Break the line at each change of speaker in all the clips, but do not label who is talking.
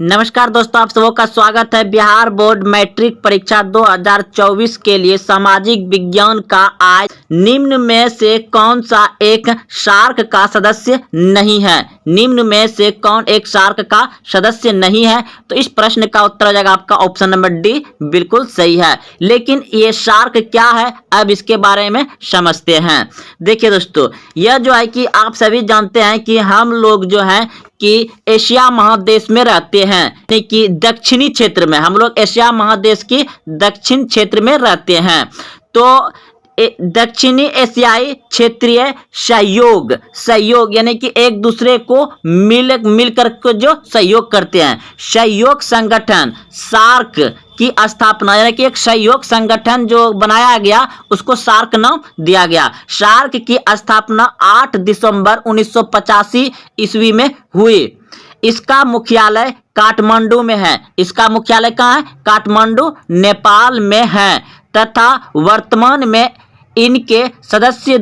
नमस्कार दोस्तों, आप सबों का स्वागत है। बिहार बोर्ड मैट्रिक परीक्षा 2024 के लिए सामाजिक विज्ञान का आज निम्न में से कौन सा एक शार्क का सदस्य नहीं है। निम्न में से कौन एक शार्क का सदस्य नहीं है, तो इस प्रश्न का उत्तर हो जाएगा आपका ऑप्शन नंबर डी, बिल्कुल सही है। लेकिन ये शार्क क्या है, अब इसके बारे में समझते हैं। देखिए दोस्तों, यह जो है कि आप सभी जानते हैं कि हम लोग जो है कि एशिया महादेश में रहते हैं, कि दक्षिणी क्षेत्र में हम लोग एशिया महादेश की दक्षिण क्षेत्र में रहते हैं। तो दक्षिणी एशियाई क्षेत्रीय सहयोग यानी कि एक दूसरे को मिलकर के जो सहयोग करते हैं, सहयोग संगठन सार्क की स्थापना, यानी कि एक सहयोग संगठन जो बनाया गया उसको सार्क नाम दिया गया। सार्क की स्थापना 8 दिसंबर 1985 ईस्वी में हुई। इसका मुख्यालय काठमांडू में है। इसका मुख्यालय कहाँ है? काठमांडू, नेपाल में है। तथा वर्तमान में इनके सदस्य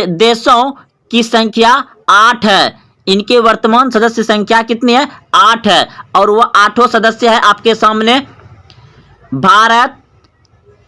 देशों की संख्या 8 है। इनके वर्तमान सदस्य संख्या कितनी है? 8 है। और वह 8 सदस्य है आपके सामने भारत,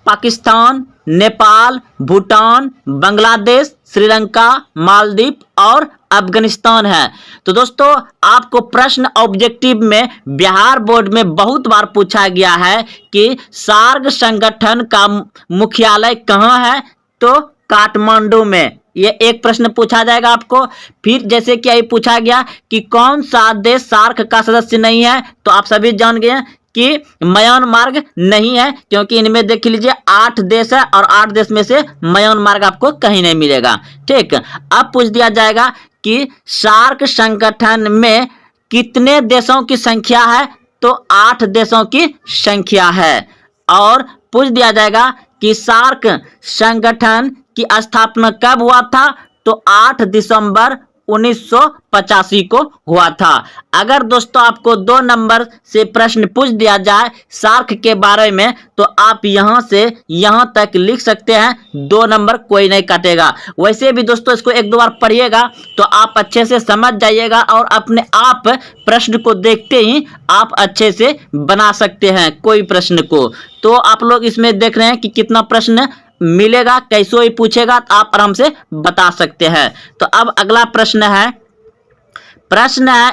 पाकिस्तान, नेपाल, भूटान, बांग्लादेश, श्रीलंका, मालदीव और अफगानिस्तान है। तो दोस्तों, आपको प्रश्न ऑब्जेक्टिव में बिहार बोर्ड में बहुत बार पूछा गया है कि सार्क संगठन का मुख्यालय कहाँ है, तो काठमांडू में। ये एक प्रश्न पूछा जाएगा आपको। फिर जैसे कि अभी पूछा गया कि कौन सा देश सार्क का सदस्य नहीं है, तो आप सभी जान गए कि म्यांमार नहीं है, क्योंकि इनमें देख लीजिए 8 देश है और 8 देश में से म्यांमार आपको कहीं नहीं मिलेगा। ठीक, अब पूछ दिया जाएगा कि सार्क संगठन में कितने देशों की संख्या है, तो 8 देशों की संख्या है। और पूछ दिया जाएगा कि सार्क संगठन की स्थापना कब हुआ था, तो 8 दिसंबर 1985 को हुआ था। अगर दोस्तों आपको 2 नंबर से प्रश्न पूछ दिया जाए सार्क के बारे में, तो आप यहां से यहां तक लिख सकते हैं, 2 नंबर कोई नहीं काटेगा। वैसे भी दोस्तों इसको 1-2 बार पढ़िएगा तो आप अच्छे से समझ जाइएगा और अपने आप प्रश्न को देखते ही आप अच्छे से बना सकते हैं कोई प्रश्न को। तो आप लोग इसमें देख रहे हैं कि कितना प्रश्न मिलेगा, कैसे ही पूछेगा तो आप आराम से बता सकते हैं। तो अब अगला प्रश्न है,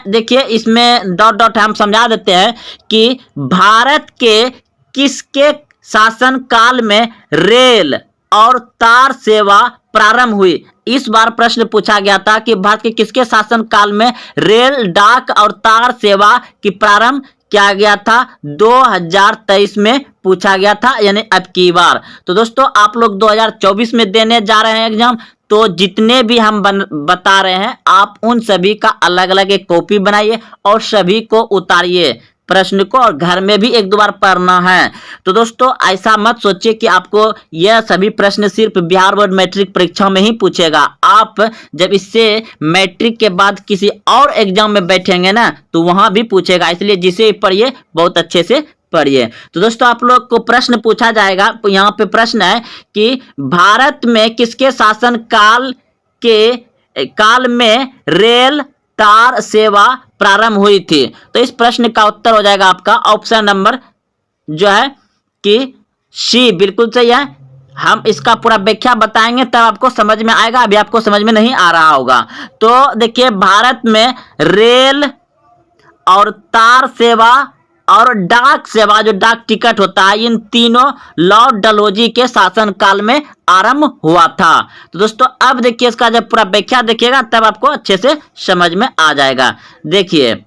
देखिए इसमें डॉट डॉट हम समझा देते हैं कि भारत के किसके शासन काल में रेल और तार सेवा प्रारंभ हुई। इस बार प्रश्न पूछा गया था कि भारत के किसके शासन काल में रेल, डाक और तार सेवा की प्रारंभ किया गया था। 2023 में पूछा गया था, यानी अब की बार। तो दोस्तों आप लोग 2024 में देने जा रहे हैं एग्जाम, तो जितने भी हम बता रहे हैं आप उन सभी का अलग अलग एक कॉपी बनाइए और सभी को उतारिए प्रश्न को, और घर में भी 1-2 बार पढ़ना है। तो दोस्तों ऐसा मत सोचिए कि आपको यह सभी प्रश्न सिर्फ बिहार बोर्ड मैट्रिक परीक्षा में ही पूछेगा। आप जब इससे मैट्रिक के बाद किसी और एग्जाम में बैठेंगे ना, तो वहां भी पूछेगा, इसलिए जिसे पढ़िए बहुत अच्छे से पढ़िए। तो दोस्तों आप लोग को प्रश्न पूछा जाएगा, तो यहाँ पे प्रश्न है कि भारत में किसके शासन काल में रेल तार सेवा प्रारंभ हुई थी। तो इस प्रश्न का उत्तर हो जाएगा आपका ऑप्शन नंबर जो है कि सी, बिल्कुल सही है। हम इसका पूरा व्याख्या बताएंगे तब आपको समझ में आएगा, अभी आपको समझ में नहीं आ रहा होगा। तो देखिए, भारत में रेल और तार सेवा और डाक सेवा, जो डाक टिकट होता है, इन तीनों लॉर्ड डलहौजी के शासन काल में आरंभ हुआ था। तो दोस्तों अब देखिए, इसका जब पूरा व्याख्या देखिएगा तब आपको अच्छे से समझ में आ जाएगा। देखिए,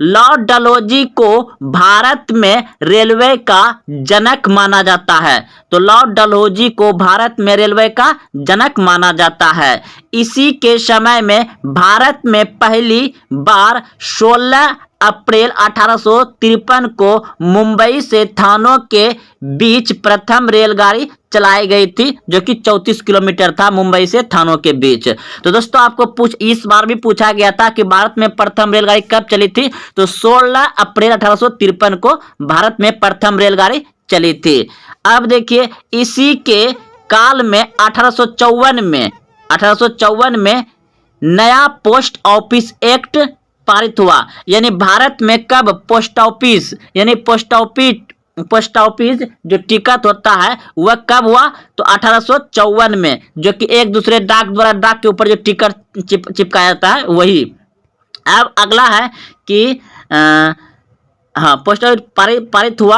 लॉर्ड डलहौजी को भारत में रेलवे का जनक माना जाता है। तो लॉर्ड डलहौजी को भारत में रेलवे का जनक माना जाता है। इसी के समय में भारत में पहली बार 16 अप्रैल 1853 को मुंबई से थानों के बीच प्रथम रेलगाड़ी चलाई गई थी, जो कि 34 किलोमीटर था मुंबई से थानों के बीच। तो दोस्तों आपको इस बार भी पूछा गया था कि भारत में प्रथम रेलगाड़ी कब चली थी, तो 16 अप्रैल 1853 को भारत में प्रथम रेलगाड़ी चली थी। अब देखिए, इसी के काल में 1854 में नया पोस्ट ऑफिस एक्ट पारित हुआ, यानी भारत में कब पोस्ट ऑफिस यानी पोस्ट ऑफिस जो टिकट होता है वह कब हुआ, तो 1854 में, जो कि एक दूसरे डाक द्वारा डाक के ऊपर जो टिकट चिपकाया जाता है वही। अब अगला है कि हाँ, पोस्ट ऑफिस पारित हुआ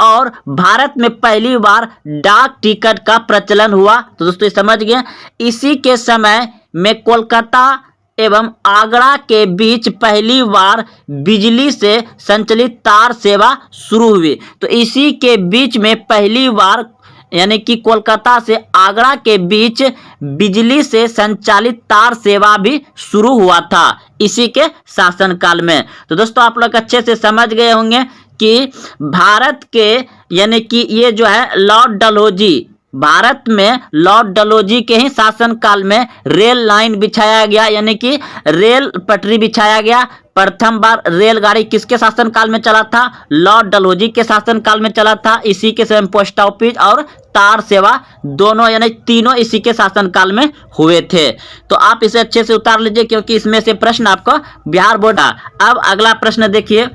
और भारत में पहली बार डाक टिकट का प्रचलन हुआ। तो दोस्तों समझ गए। इसी के समय में कोलकाता एवं आगरा के बीच पहली बार बिजली से संचालित तार सेवा शुरू हुई। तो इसी के बीच में पहली बार यानी कि कोलकाता से आगरा के बीच बिजली से संचालित तार सेवा भी शुरू हुआ था इसी के शासनकाल में। तो दोस्तों आप लोग अच्छे से समझ गए होंगे कि भारत के यानी कि ये जो है लॉर्ड डलहौजी, भारत में लॉर्ड डलहौजी के ही शासनकाल में रेल लाइन बिछाया गया, यानी कि रेल पटरी बिछाया गया। प्रथम बार रेलगाड़ी किसके शासनकाल में चला था, लॉर्ड डलहौजी के शासनकाल में चला था। इसी के समय पोस्ट ऑफिस और तार सेवा दोनों यानी तीनों इसी के शासनकाल में हुए थे। तो आप इसे अच्छे से उतार लीजिए क्योंकि इसमें से प्रश्न आपको बिहार बोर्ड। अब अगला प्रश्न देखिए,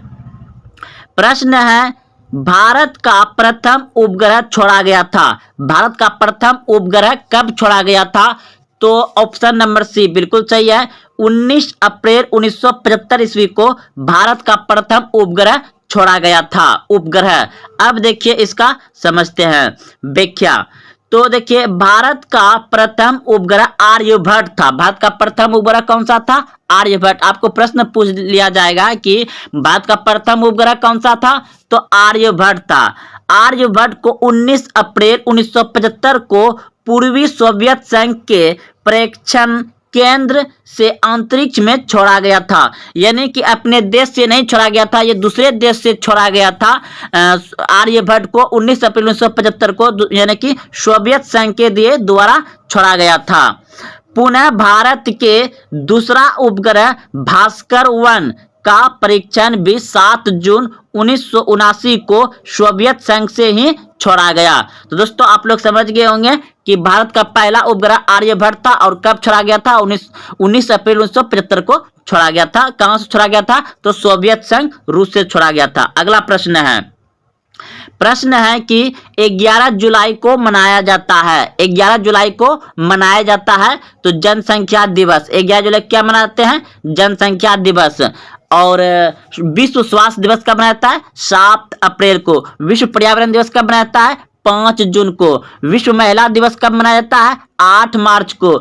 प्रश्न है भारत का प्रथम उपग्रह छोड़ा गया था। भारत का प्रथम उपग्रह कब छोड़ा गया था, तो ऑप्शन नंबर सी बिल्कुल सही है। 19 अप्रैल 1975 ईस्वी को भारत का प्रथम उपग्रह छोड़ा गया था। उपग्रह, अब देखिए इसका समझते हैं व्याख्या। तो देखिए भारत का प्रथम उपग्रह आर्यभट्ट था। भारत का प्रथम उपग्रह कौन सा था, आर्यभट्ट। आपको प्रश्न पूछ लिया जाएगा कि भारत का प्रथम उपग्रह कौन सा था, तो आर्यभट्ट था। आर्यभट्ट को 19 अप्रैल 1975 को पूर्वी सोवियत संघ के प्रेक्षण केंद्र से अंतरिक्ष में छोड़ा गया था, यानी कि अपने देश से नहीं छोड़ा गया था, ये दूसरे देश से छोड़ा गया था। आर्यभट्ट को 19 अप्रैल 1975 को यानी कि सोवियत संघ के द्वारा छोड़ा गया था। पुनः भारत के दूसरा उपग्रह भास्कर 1 का परीक्षण भी 7 जून 1979 को सोवियत संघ से ही छोड़ा गया। तो दोस्तों आप लोग समझ गए होंगे कि भारत का पहला उपग्रह आर्यभट्ट था और कब छोड़ा गया था, 19 अप्रैल 1975 को छोड़ा गया था। कहां से छोड़ा गया था, तो सोवियत संघ रूस से छोड़ा गया था। अगला प्रश्न है कि 11 जुलाई को मनाया जाता है। 11 जुलाई को मनाया जाता है तो जनसंख्या दिवस। 11 जुलाई क्या मनाते हैं, जनसंख्या दिवस। और विश्व स्वास्थ्य दिवस कब मनाया जाता है, 7 अप्रैल को। विश्व पर्यावरण दिवस कब मनाया जाता है, 5 जून को। विश्व महिला दिवस कब मनाया जाता है, 8 मार्च को।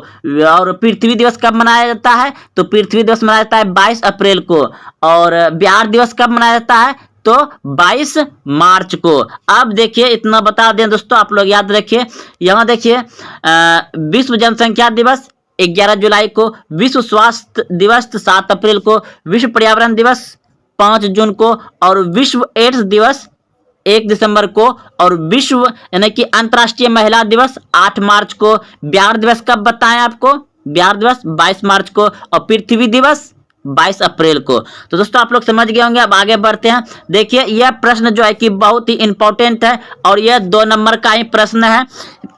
और पृथ्वी दिवस कब मनाया जाता है, तो पृथ्वी दिवस मनाया जाता है 22 अप्रैल को। और बिहार दिवस कब मनाया जाता है, तो 22 मार्च को। अब देखिए इतना बता दें दोस्तों, आप लोग याद रखिए। यहाँ देखिए विश्व जनसंख्या दिवस 11 जुलाई को, विश्व स्वास्थ्य दिवस 7 अप्रैल को, विश्व पर्यावरण दिवस 5 जून को, और विश्व एड्स दिवस 1 दिसंबर को, और विश्व यानी कि अंतर्राष्ट्रीय महिला दिवस 8 मार्च को। बिहार दिवस कब बताएं आपको, बिहार दिवस 22 मार्च को, और पृथ्वी दिवस 22 अप्रैल को। तो दोस्तों आप लोग समझ गए होंगे। अब आगे बढ़ते हैं। देखिए यह प्रश्न जो है कि बहुत ही इंपॉर्टेंट है और यह 2 नंबर का ही प्रश्न है।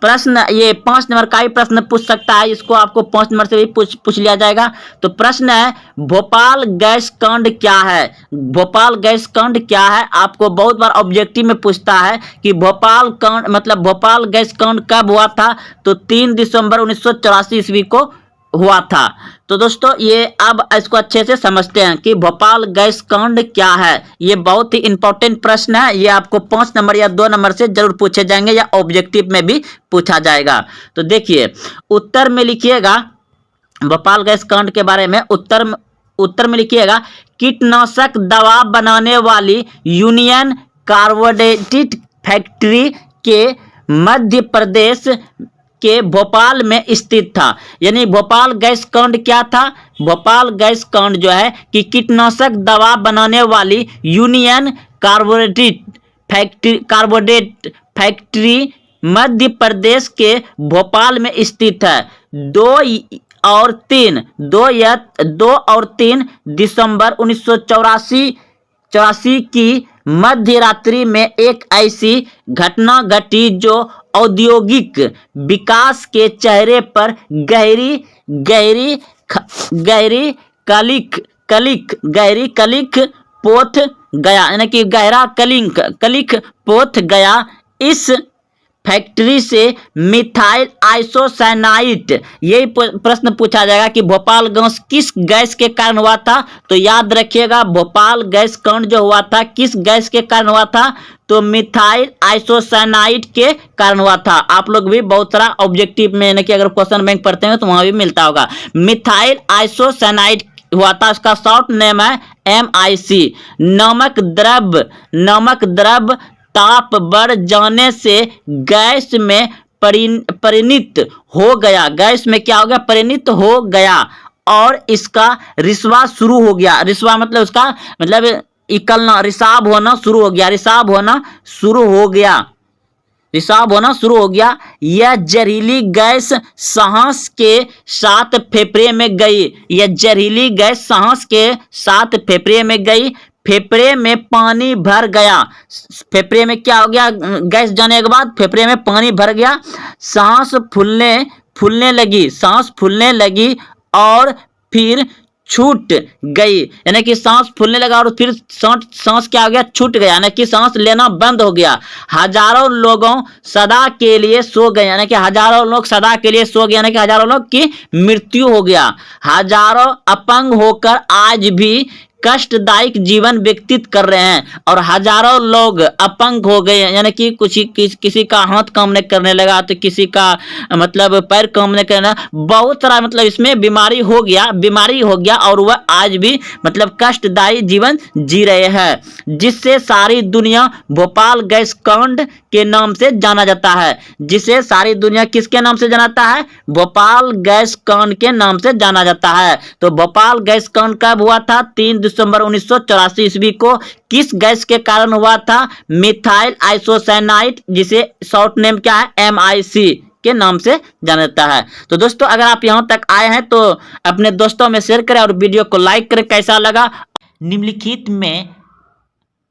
प्रश्न ये 5 नंबर का ही प्रश्न पूछ सकता है, इसको आपको 5 नंबर से भी पूछ लिया जाएगा। तो प्रश्न है भोपाल गैस कांड क्या है। भोपाल गैस कांड क्या है, आपको बहुत बार ऑब्जेक्टिव में पूछता है कि भोपाल कांड मतलब भोपाल गैस कांड कब हुआ था, तो 3 दिसंबर 1984 ईस्वी को हुआ था। तो दोस्तों ये अब इसको अच्छे से समझते हैं कि भोपाल गैस कांड क्या है। ये बहुत ही इंपॉर्टेंट प्रश्न है, ये आपको 5 नंबर या 2 नंबर से जरूर पूछे जाएंगे या ऑब्जेक्टिव में भी पूछा जाएगा। तो देखिए उत्तर में लिखिएगा भोपाल गैस कांड के बारे में। उत्तर में लिखिएगा कीटनाशक दवा बनाने वाली यूनियन कार्बाइड फैक्ट्री के मध्य प्रदेश के भोपाल में स्थित था। यानी भोपाल गैस कांड क्या था, भोपाल गैस कांड जो है कि कीटनाशक दवा बनाने वाली union carbide factory Madhya Pradesh के भोपाल में स्थित है। 2 और 3 दिसंबर 1984 की मध्य रात्रि में एक ऐसी घटना घटी जो औद्योगिक विकास के चेहरे पर गहरी कालिक कलिक, गहरी कलिक पोथ गया, यानी कि गहरा कलिक पोथ गया। इस फैक्ट्री से मिथाइल आइसोसाइनाइट, यही प्रश्न पूछा जाएगा कि भोपाल गैस किस गैस के कारण हुआ था। तो याद रखिएगा, भोपाल गैस कांड जो हुआ था किस गैस के कारण हुआ था, तो मिथाइल आइसोसाइनाइट के कारण हुआ था। आप लोग भी बहुत सारा ऑब्जेक्टिव में यानी कि अगर क्वेश्चन बैंक पढ़ते हैं तो वहां भी मिलता होगा। मिथाइल आइसोसाइनाइट हुआ था, उसका शॉर्ट नेम है MIC। नमक द्रव ताप बढ़ जाने से गैस में परिणित हो गया, गैस में क्या हो गया, परिणित हो गया और इसका रिसवा शुरू हो गया। रिसवा मतलब उसका मतलब इकलना, रिसाव होना शुरू हो गया, रिसाव होना शुरू हो गया। यह जहरीली गैस सांस के साथ फेफड़े में गई, यह जहरीली गैस सांस के साथ फेफड़े में गई। फेफड़े में पानी भर गया, फेफड़े में क्या हो गया, गैस जाने के बाद फेफड़े में पानी भर गया। सांस फूलने लगी और फिर छूट गई, यानी कि सांस फूलने लगा और फिर सांस क्या हो गया, छूट गया, यानी कि सांस लेना बंद हो गया। हजारों लोगों सदा के लिए सो गए, यानी कि हजारों लोग सदा के लिए सो गए, यानी कि हजारों लोग की मृत्यु हो गया। हजारों अपंग होकर आज भी कष्टदायक जीवन व्यतीत कर रहे हैं और हजारों लोग अपंग हो गए, यानी कि किसी का हाथ काम नहीं करने लगा तो किसी का मतलब पैर काम नहीं करना, बहुत सारा मतलब इसमें बीमारी हो गया और वह आज भी मतलब कष्टदायी जीवन जी रहे हैं, जिससे सारी दुनिया भोपाल गैस कांड के नाम से जाना जाता है। जिसे सारी दुनिया किसके नाम से जाना है, भोपाल गैस कांड के नाम से जाना जाता है। तो भोपाल गैस कांड कब हुआ था, 3 दिसंबर 1984 ईस्वी को। किस गैस के कारण हुआ था, मिथाइल आइसोसाइनाइट, जिसे शॉर्ट नेम क्या है, MIC के नाम से जाना जाता है। तो दोस्तों अगर आप यहां तक आए हैं तो अपने दोस्तों में शेयर करें और वीडियो को लाइक करें। कैसा लगा। निम्नलिखित में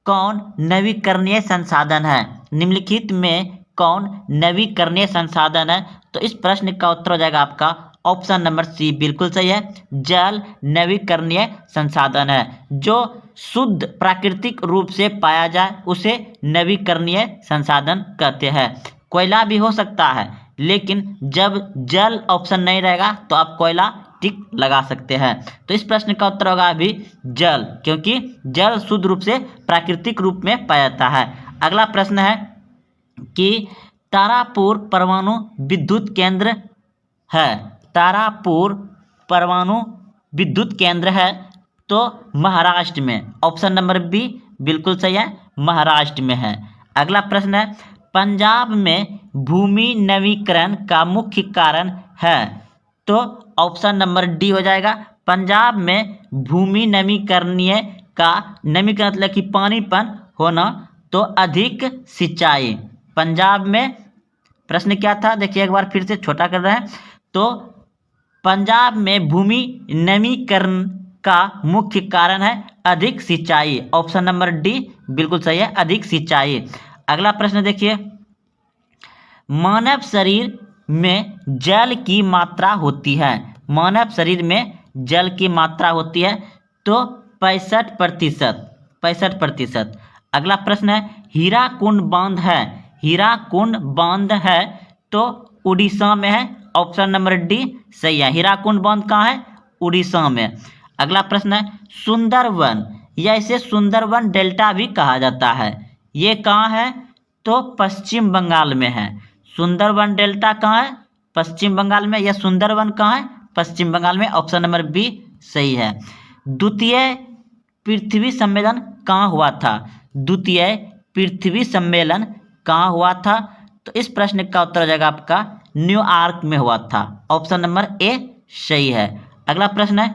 कौन नवीकरणीय संसाधन है, निम्नलिखित में कौन नवीकरणीय संसाधन है, तो इस प्रश्न का उत्तर हो जाएगा आपका ऑप्शन नंबर C, बिल्कुल सही है। जल नवीकरणीय संसाधन है, जो शुद्ध प्राकृतिक रूप से पाया जाए उसे नवीकरणीय संसाधन कहते हैं। कोयला भी हो सकता है, लेकिन जब जल ऑप्शन नहीं रहेगा तो आप कोयला टिक लगा सकते हैं। तो इस प्रश्न का उत्तर होगा अभी जल, क्योंकि जल शुद्ध रूप से प्राकृतिक रूप में पाया जाता है। अगला प्रश्न है कि तारापुर परमाणु विद्युत केंद्र है, तारापुर परमाणु विद्युत केंद्र है तो महाराष्ट्र में, ऑप्शन नंबर B बिल्कुल सही है, महाराष्ट्र में है। अगला प्रश्न है पंजाब में भूमि नवीकरण का मुख्य कारण है, तो ऑप्शन नंबर D हो जाएगा। पंजाब में भूमि नवीकरणीय का नवीकरण मतलब कि पानीपन होना, तो अधिक सिंचाई। पंजाब में प्रश्न क्या था, देखिए एक बार फिर से छोटा कर रहे हैं। तो पंजाब में भूमि नवीकरण का मुख्य कारण है अधिक सिंचाई, ऑप्शन नंबर D बिल्कुल सही है, अधिक सिंचाई। अगला प्रश्न देखिए, मानव शरीर में जल की मात्रा होती है, मानव शरीर में जल की मात्रा होती है तो 65%। अगला प्रश्न है हीराकुंड बांध है, हीराकुंड बांध है तो उड़ीसा में है, ऑप्शन नंबर D सही है। हीराकुंड बांध कहाँ है, उड़ीसा में। अगला प्रश्न है सुंदरवन, या इसे सुंदरवन डेल्टा भी कहा जाता है, ये कहाँ है, तो पश्चिम बंगाल में है। सुंदरवन डेल्टा कहाँ है, पश्चिम बंगाल में। या सुंदरवन कहाँ है, पश्चिम बंगाल में, ऑप्शन नंबर B सही है। द्वितीय पृथ्वी सम्मेलन कहाँ हुआ था, द्वितीय पृथ्वी सम्मेलन कहाँ हुआ था, तो इस प्रश्न का उत्तर हो जाएगा आपका न्यूयॉर्क में हुआ था, ऑप्शन नंबर A सही है। अगला प्रश्न है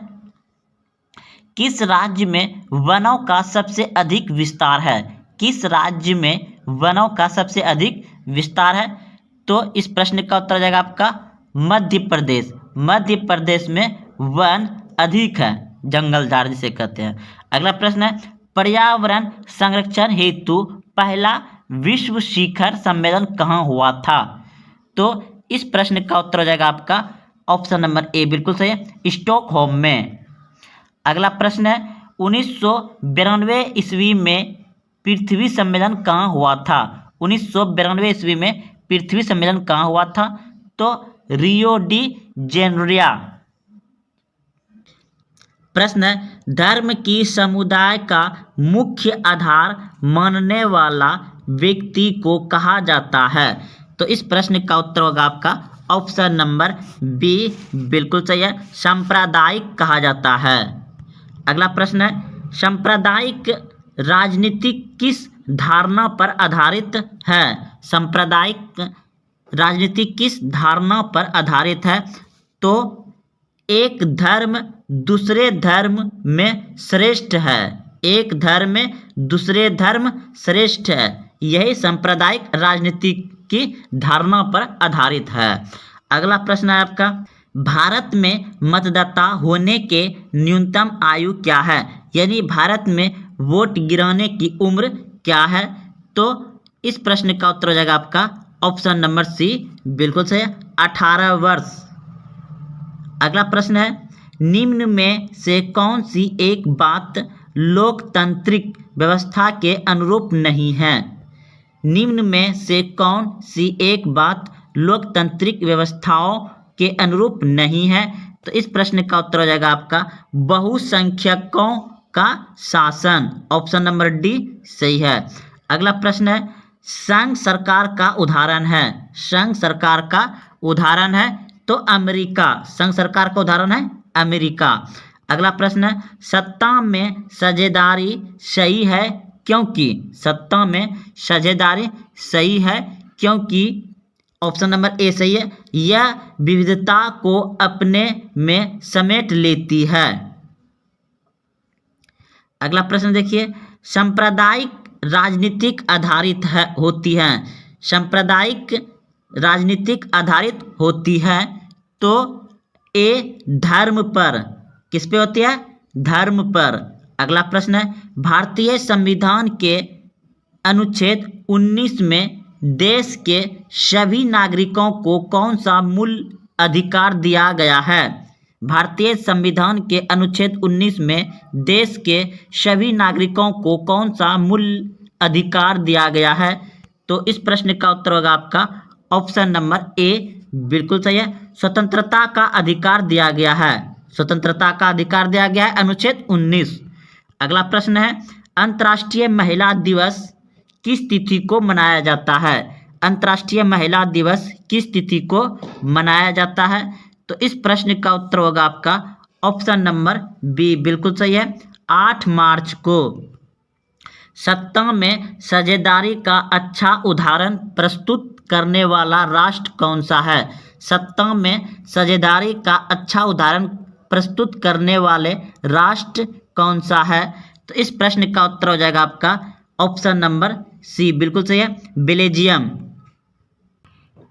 किस राज्य में वनों का सबसे अधिक विस्तार है, किस राज्य में वनों का सबसे अधिक विस्तार है, तो इस प्रश्न का उत्तर हो जाएगा आपका मध्य प्रदेश। मध्य प्रदेश में वन अधिक है, जंगल झाड़ जिसे कहते हैं। अगला प्रश्न है पर्यावरण संरक्षण हेतु पहला विश्व शिखर सम्मेलन कहाँ हुआ था, तो इस प्रश्न का उत्तर हो जाएगा आपका ऑप्शन नंबर A बिल्कुल सही है, स्टॉकहोम में। अगला प्रश्न है 1992 ईस्वी में पृथ्वी सम्मेलन कहाँ हुआ था? 1992 ईस्वी में पृथ्वी सम्मेलन कहाँ हुआ था? तो रियो डी जेनेरियो। प्रश्न है धर्म की समुदाय का मुख्य आधार मानने वाला व्यक्ति को कहा जाता है? तो इस प्रश्न का उत्तर होगा आपका ऑप्शन नंबर बी, बिल्कुल सही है, सांप्रदायिक कहा जाता है। अगला प्रश्न है सांप्रदायिक राजनीति किस धारणा पर आधारित है? सांप्रदायिक राजनीति किस धारणा पर आधारित है? तो एक धर्म दूसरे धर्म में श्रेष्ठ है, एक धर्म में दूसरे धर्म श्रेष्ठ है, यही सांप्रदायिक राजनीति की धारणा पर आधारित है। अगला प्रश्न है आपका भारत में मतदाता होने के न्यूनतम आयु क्या है? यानी भारत में वोट गिराने की उम्र क्या है? तो इस प्रश्न का उत्तर हो जाएगा आपका ऑप्शन नंबर सी, बिल्कुल सही है, 18 वर्ष। अगला प्रश्न है निम्न में से कौन सी एक बात लोकतांत्रिक व्यवस्था के अनुरूप नहीं है? निम्न में से कौन सी एक बात लोकतांत्रिक व्यवस्थाओं के अनुरूप नहीं है? तो इस प्रश्न का उत्तर हो जाएगा आपका बहुसंख्यकों का शासन, ऑप्शन नंबर डी सही है। अगला प्रश्न है संघ सरकार का उदाहरण है? संघ सरकार का उदाहरण है तो अमेरिका, संघ सरकार का उदाहरण है अमेरिका। अगला प्रश्न है सत्ता में साझेदारी सही है क्योंकि? सत्ता में साझेदारी सही है क्योंकि ऑप्शन नंबर ए सही है, यह विविधता को अपने में समेट लेती है। अगला प्रश्न देखिए सांप्रदायिक राजनीतिक आधारित है होती है, सांप्रदायिक राजनीतिक आधारित होती है तो ए धर्म पर, किस पे होती है? धर्म पर। अगला प्रश्न है भारतीय संविधान के अनुच्छेद 19 में देश के सभी नागरिकों को कौन सा मूल अधिकार दिया गया है? भारतीय संविधान के अनुच्छेद 19 में देश के सभी नागरिकों को कौन सा मूल अधिकार दिया गया है? तो इस प्रश्न का उत्तर होगा आपका ऑप्शन नंबर ए, बिल्कुल सही है, स्वतंत्रता का अधिकार दिया गया है, स्वतंत्रता का अधिकार दिया गया है अनुच्छेद 19। अगला प्रश्न है अंतर्राष्ट्रीय महिला दिवस किस तिथि को मनाया जाता है? अंतर्राष्ट्रीय महिला दिवस किस तिथि को मनाया जाता है? तो इस प्रश्न का उत्तर होगा आपका ऑप्शन नंबर बी, बिल्कुल सही है, 8 मार्च को। सत्ता में साझेदारी का अच्छा उदाहरण प्रस्तुत करने वाला राष्ट्र कौन सा है? सत्ता में साझेदारी का अच्छा उदाहरण प्रस्तुत करने वाले राष्ट्र कौन सा है? तो इस प्रश्न का उत्तर हो जाएगा आपका ऑप्शन नंबर सी, बिल्कुल सही है, बेल्जियम।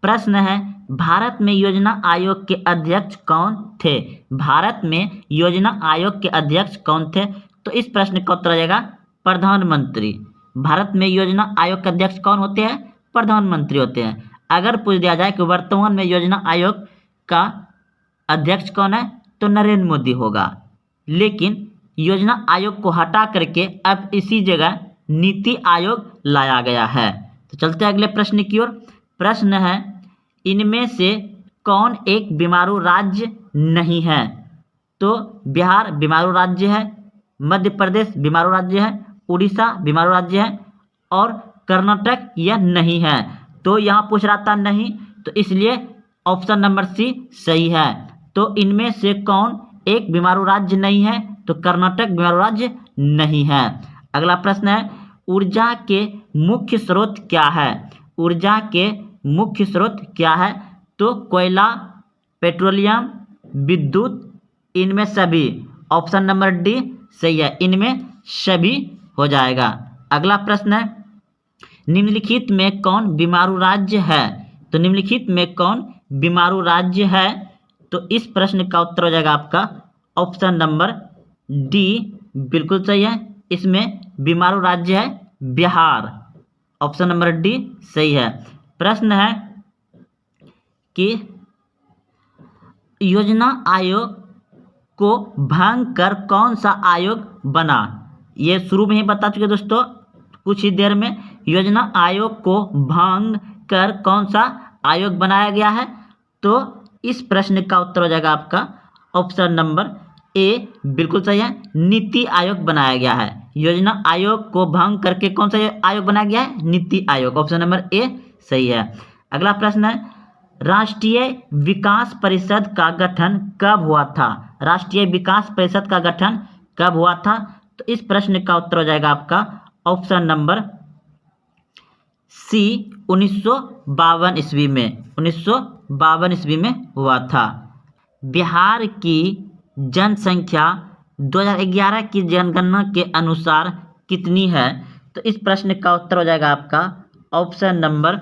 प्रश्न है भारत में योजना आयोग के अध्यक्ष कौन थे? भारत में योजना आयोग के अध्यक्ष कौन थे? तो इस प्रश्न का उत्तर हो जाएगा प्रधानमंत्री। भारत में योजना आयोग के अध्यक्ष कौन होते हैं? प्रधानमंत्री होते हैं। अगर पूछ दिया जाए कि वर्तमान में योजना आयोग का अध्यक्ष कौन है, तो नरेंद्र मोदी होगा, लेकिन योजना आयोग को हटा करके अब इसी जगह नीति आयोग लाया गया है। तो चलते हैं अगले प्रश्न की ओर। प्रश्न है इनमें से कौन एक बीमारू राज्य नहीं है? तो बिहार बीमारू राज्य है, मध्य प्रदेश बीमारू राज्य है, उड़ीसा बीमारू राज्य है और कर्नाटक यह नहीं है। तो यहाँ पूछ रहा था नहीं, तो इसलिए ऑप्शन नंबर सी सही है। तो इनमें से कौन एक बीमारू राज्य नहीं है? तो कर्नाटक बीमारू राज्य नहीं है। अगला प्रश्न है ऊर्जा के मुख्य स्रोत क्या है? ऊर्जा के मुख्य स्रोत क्या है? तो कोयला, पेट्रोलियम, विद्युत, इनमें सभी, ऑप्शन नंबर डी सही है, इनमें सभी हो जाएगा। अगला प्रश्न है निम्नलिखित में कौन बीमारू राज्य है? तो निम्नलिखित में कौन बीमारू राज्य है? तो इस प्रश्न का उत्तर हो जाएगा आपका ऑप्शन नंबर डी, बिल्कुल सही है, इसमें बीमारू राज्य है बिहार, ऑप्शन नंबर डी सही है। प्रश्न है कि योजना आयोग को भंग कर कौन सा आयोग बना? ये शुरू में ही बता चुके दोस्तों कुछ ही देर में। योजना आयोग को भंग कर कौन सा आयोग बनाया गया है? तो इस प्रश्न का उत्तर हो जाएगा आपका ऑप्शन नंबर ए, बिल्कुल सही है, नीति आयोग बनाया गया है। योजना आयोग को भंग करके कौन सा आयोग बनाया गया है? NITI Aayog. Option number A सही है। अगला प्रश्न है, राष्ट्रीय विकास परिषद का गठन कब हुआ था? राष्ट्रीय विकास परिषद का गठन कब हुआ था? तो इस प्रश्न का उत्तर हो जाएगा आपका ऑप्शन नंबर सी, 1952 ईस्वी में। 1952 ईस्वी में हुआ था। बिहार की जनसंख्या 2011 की जनगणना के अनुसार कितनी है? तो इस प्रश्न का उत्तर हो जाएगा आपका ऑप्शन नंबर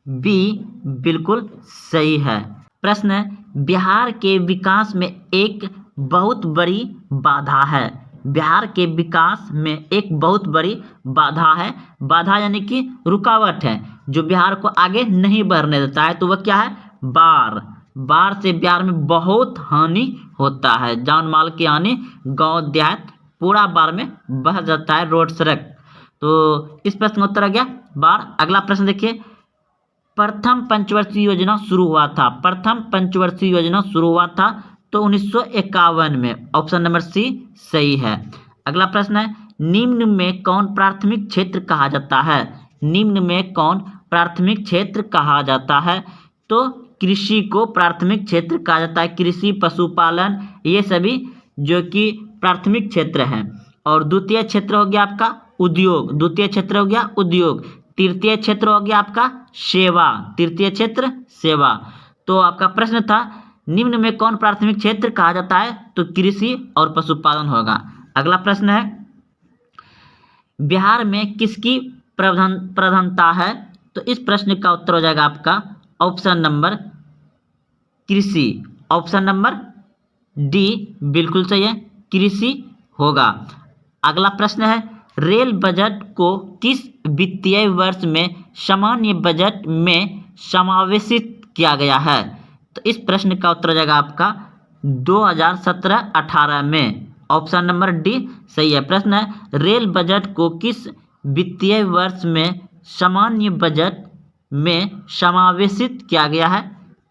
बी, बिल्कुल सही है। प्रश्न है, बिहार के विकास में एक बहुत बड़ी बाधा है। बिहार के विकास में एक बहुत बड़ी बाधा है। बाधा यानी कि रुकावट है जो बिहार को आगे नहीं बढ़ने देता है। तो वह क्या है? बाढ़। बाढ़ से बिहार में बहुत हानि होता है, जान माल की हानि, गांव देहात पूरा बाढ़ में बह जाता है, रोड सड़क। तो इस प्रश्न का उत्तर आ गया बाढ़। अगला प्रश्न देखिए, प्रथम पंचवर्षीय योजना शुरू हुआ था। प्रथम पंचवर्षीय योजना शुरू हुआ था तो 1951 में। ऑप्शन नंबर सी सही है। अगला प्रश्न है, निम्न में कौन प्राथमिक क्षेत्र कहा जाता है? निम्न में कौन प्राथमिक क्षेत्र कहा जाता है? तो कृषि को प्राथमिक क्षेत्र कहा जाता है। कृषि, पशुपालन, ये सभी जो कि प्राथमिक क्षेत्र हैं। और द्वितीय क्षेत्र हो गया आपका उद्योग। द्वितीय क्षेत्र हो गया उद्योग। तृतीय क्षेत्र हो गया आपका सेवा। तृतीय क्षेत्र सेवा। तो आपका प्रश्न था निम्न में कौन प्राथमिक क्षेत्र कहा जाता है? तो कृषि और पशुपालन होगा। अगला प्रश्न है, बिहार में किसकी प्रधानता है? तो इस प्रश्न का उत्तर हो जाएगा आपका ऑप्शन नंबर कृषि। ऑप्शन नंबर डी बिल्कुल सही है, कृषि होगा। अगला प्रश्न है, रेल बजट को किस वित्तीय वर्ष में सामान्य बजट में समावेशित किया गया है? तो इस प्रश्न का उत्तर हो जाएगा आपका 2017-18 में। ऑप्शन नंबर डी सही है। प्रश्न है, रेल बजट को किस वित्तीय वर्ष में सामान्य बजट में समावेशित किया गया है?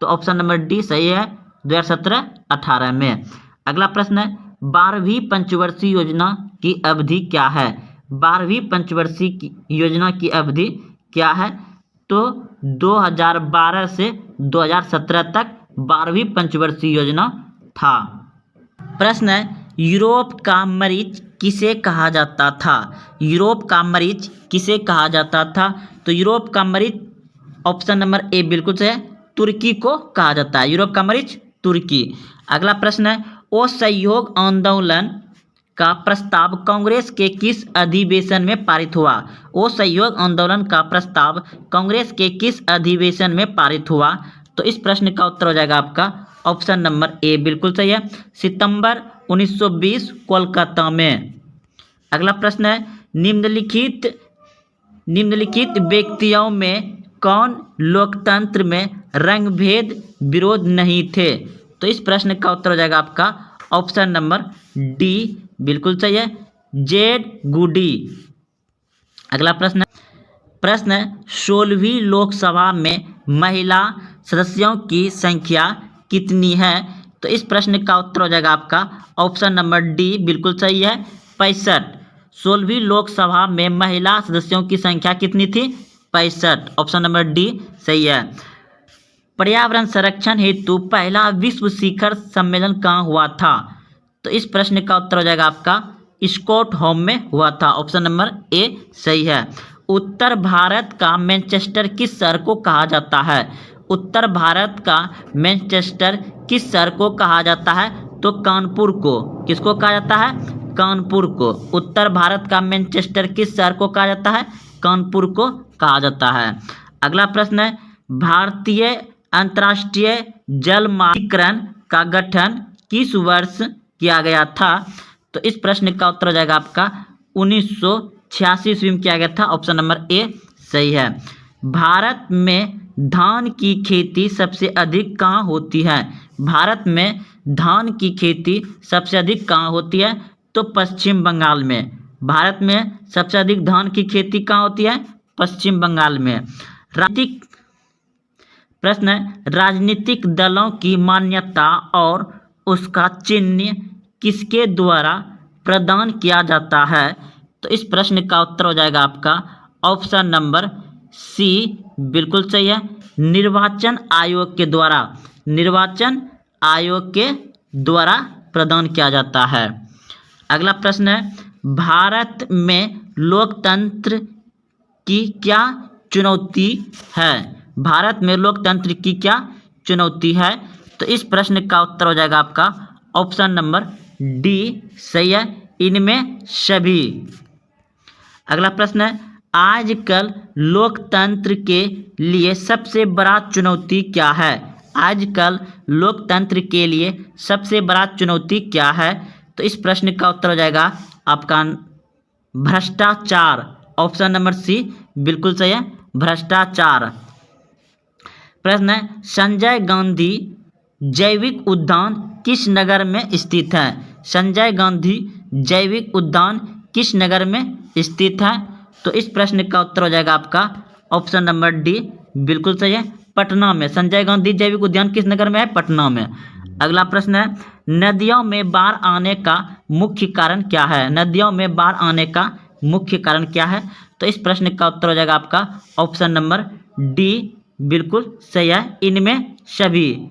तो ऑप्शन नंबर डी सही है, 2017-18 में। अगला प्रश्न है, 12वीं पंचवर्षीय योजना की अवधि क्या है? 12वीं पंचवर्षीय योजना की अवधि क्या है? तो 2012 से 2017 तक 12वीं पंचवर्षीय योजना था। प्रश्न है, यूरोप का मरीच किसे कहा जाता था? यूरोप का मरीच किसे कहा जाता था? तो यूरोप का मरीच ऑप्शन नंबर ए बिल्कुल सही है, तुर्की को कहा जाता है। यूरोप का मरीच तुर्की। अगला प्रश्न है, असहयोग आंदोलन का प्रस्ताव कांग्रेस के किस अधिवेशन में पारित हुआ? असहयोग आंदोलन का प्रस्ताव कांग्रेस के किस अधिवेशन में पारित हुआ? तो इस प्रश्न का उत्तर हो जाएगा आपका ऑप्शन नंबर ए बिल्कुल सही है, सितंबर 1920 कोलकाता में। अगला प्रश्न है, निम्नलिखित व्यक्तियों में कौन लोकतंत्र में रंगभेद विरोध नहीं थे? तो इस प्रश्न का उत्तर हो जाएगा आपका ऑप्शन नंबर डी बिल्कुल सही है, जेड गुडी। अगला प्रश्न है, 16वीं लोकसभा में महिला सदस्यों की संख्या कितनी है? तो इस प्रश्न का उत्तर हो जाएगा आपका ऑप्शन नंबर डी बिल्कुल सही है, 65। 16वीं लोकसभा में महिला सदस्यों की संख्या कितनी थी? 65। ऑप्शन नंबर डी सही है। पर्यावरण संरक्षण हेतु पहला विश्व शिखर सम्मेलन कहाँ हुआ था? तो इस प्रश्न का उत्तर हो जाएगा आपका स्टॉकहोम में हुआ था। ऑप्शन नंबर ए सही है। उत्तर भारत का मैनचेस्टर किस शहर को कहा जाता है? उत्तर भारत का मैनचेस्टर किस शहर को कहा जाता है? तो कानपुर को। किसको कहा जाता है? कानपुर को। उत्तर भारत का मैनचेस्टर किस शहर को कहा जाता है? कानपुर को कहा जाता है। अगला प्रश्न है, भारतीय अंतर्राष्ट्रीय जल मानकीकरण का गठन किस वर्ष किया गया था? तो इस प्रश्न का उत्तर हो जाएगा आपका 1986 ईस्वी में किया गया था। ऑप्शन नंबर ए सही है। भारत में धान की खेती सबसे अधिक कहाँ होती है? भारत में धान की खेती सबसे अधिक कहाँ होती है? तो पश्चिम बंगाल में। भारत में सबसे अधिक धान की खेती कहाँ होती है? पश्चिम बंगाल में। राजनीतिक प्रश्न है, राजनीतिक दलों की मान्यता और उसका चिन्ह किसके द्वारा प्रदान किया जाता है? तो इस प्रश्न का उत्तर हो जाएगा आपका ऑप्शन नंबर सी, बिल्कुल सही है, निर्वाचन आयोग के द्वारा। निर्वाचन आयोग के द्वारा प्रदान किया जाता है। अगला प्रश्न है, भारत में लोकतंत्र की क्या चुनौती है? भारत में लोकतंत्र की क्या चुनौती है? तो इस प्रश्न का उत्तर हो जाएगा आपका ऑप्शन नंबर डी, सही है, इनमें सभी। अगला प्रश्न है, आजकल लोकतंत्र के लिए सबसे बड़ा चुनौती क्या है? आजकल लोकतंत्र के लिए सबसे बड़ा चुनौती क्या है? तो इस प्रश्न का उत्तर हो जाएगा आपका भ्रष्टाचार। ऑप्शन नंबर सी, बिल्कुल सही है, भ्रष्टाचार। प्रश्न है, संजय गांधी जैविक उद्यान किस नगर में स्थित है? संजय गांधी जैविक उद्यान किस नगर में स्थित है? तो इस प्रश्न का उत्तर हो जाएगा आपका ऑप्शन नंबर डी, बिल्कुल सही है, पटना में। संजय गांधी जैविक उद्यान किस नगर में है? पटना में। अगला प्रश्न है, नदियों में बाढ़ आने का मुख्य कारण क्या है? नदियों में बाढ़ आने का मुख्य कारण क्या है? तो इस प्रश्न का उत्तर हो जाएगा आपका ऑप्शन नंबर डी, बिल्कुल सही है, इनमें सभी।